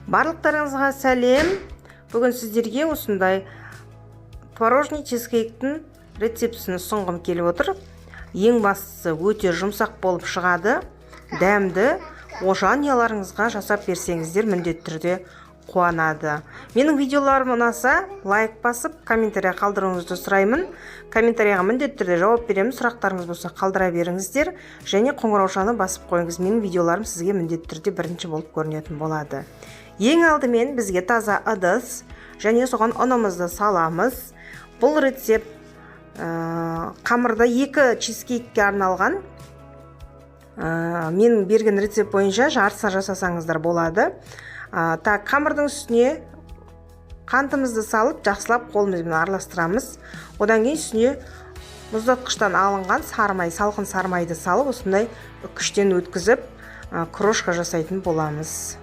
Барлықтарыңызға сәлем. Бүгін сіздерге осындай творожный чизкейктің рецептісін ұсынғым келіп отыр. Ең бастысы өте жұмсақ болып шығады. Дәмді, жанұяларыңызға жасап берсеңіздер міндетті түрде қуанады. Менің видеоларым ұнаса, лайк басып, комментария қалдыруыңызды сұраймын. Комментарияға міндетті түрде жауап беремін. Сұрақтарыңыз болса қалдыра беріңіздер және қоңыраушаны басып қойыңыз. Менің видеоларым сізге міндетті түрде бірінші болып көрінетін болады. Ең алдымен бізге таза ыдыс және соған ұнымызды саламыз. Бұл рецепт қамырда 2 чизкейкке арналған. Мен берген рецепт бойынша жарыса жасасаңыздар болады. Қамырдың үстіне қантымызды салып, жақсылап қолымызбен араластырамыз. Одан кейін үстіне мұздатқыштан алынған сармай, салқын сармайды салып, осындай үккіштен өткізіп, крошка жасайтын боламыз.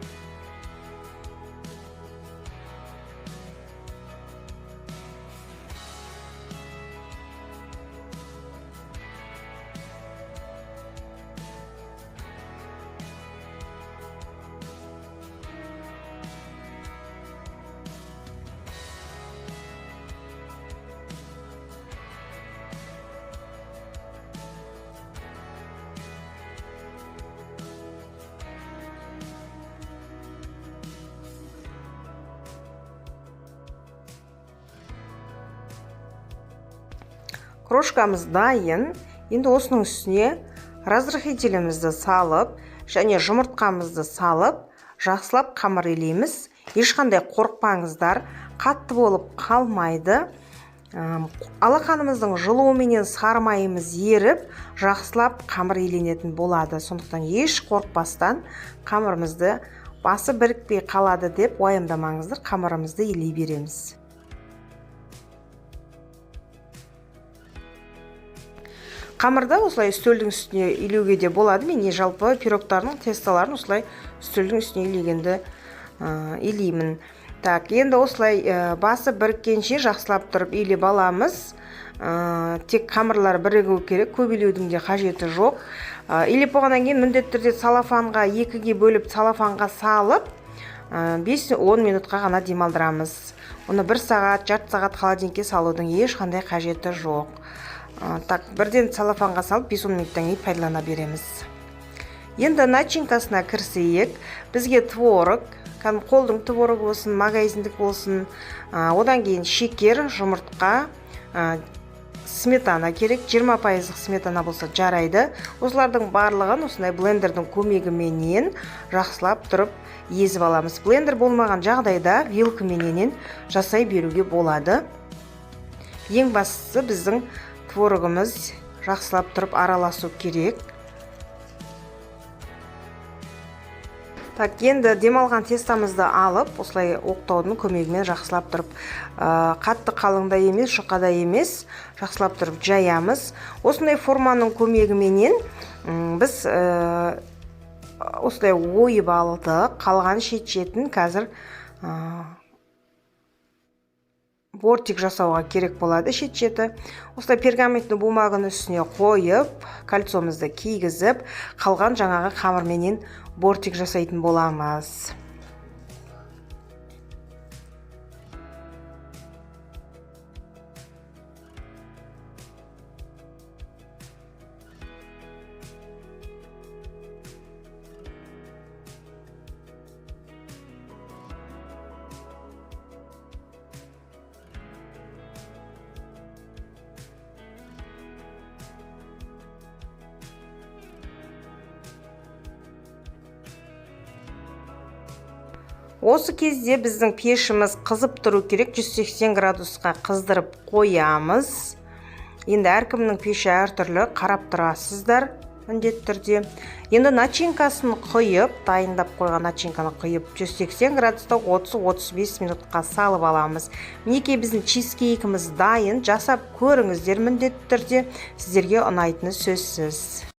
Крошкамыз дайын. Енді осының үстіне разрыхителімізді салып және жұмыртқамызды салып, жақсылап қамыр илейміз. Ешқандай қорықпаңыздар, қатты болып қалмайды. Алақанымыздың жылуыменен сармайымыз еріп, жақсылап қамыр иленетін болады. Сондықтан еш қорықпастан қамырымызды басы бірікпей қалады деп уайымдамаңыздар, қамырымызды илей береміз. Қамырда осылай үстелдің үстіне илеуге де болады. Мен жалпы пирогтардың тесталарын осылай үстелдің үстіне илегенді илеймін. Енді осылай басы біріккенше жақсылап тұрып илеп аламыз. Тек қамырлар бірігу керек, көп илеудің де қажеті жоқ. Илеп болғаннан кейін міндетті түрде салафанға 2-ге бөліп салафанға салып 5-10 минутқа ғана демалдырамыз. Оны 1 сағат, жарты сағат холодильникке салудың ешқандай қажеті жоқ. Бірден салафанға салып 5-10 минуттан кейін пайдалана береміз. Енді начинкасына кірісейік. Бізге творог, қолдың творогы болсын, магазиндік болсын, одан кейін шекер, жұмыртқа, сметана керек. 20% сметана болса жарайды. Осылардың барлығын осындай блендердің көмегіменен жақсылап тұрып езіп аламыз. Блендер болмаған жағдайда вилкаменен жасай беруге болады. Ең бастысы біздің творогымыз жақсылап тұрып араласу керек. Енді демалған тестамызды алып, осылай оқтаудың көмегімен жақсылап тұрып, қатты қалыңда емес, жұқада емес, жақсылап тұрып жаямыз. Осындай форманың көмегіменен біз осылай ойып алдық. Қалған шет-шетін қазір бортик жасауға керек болады. Шет-шеті осылай пергаментті бумағын үстіне қойып, кольцомызды кигізіп, қалған жаңағы қамырменен бортик жасайтын боламыз. Осы кезде біздің пешіміз қызып тұру керек. 180 градусқа қыздырып қоямыз. Енді әркімнің пеші әртүрлі, қарап тұрасыздар міндетті түрде. Енді начинкасын құйып, дайындап қойған начинканы құйып 180 градуста 30-35 минутқа салып аламыз. Мінекей біздің чизкейкіміз дайын. Жасап көріңіздер міндетті түрде, сіздерге ұнайтыны сөзсіз.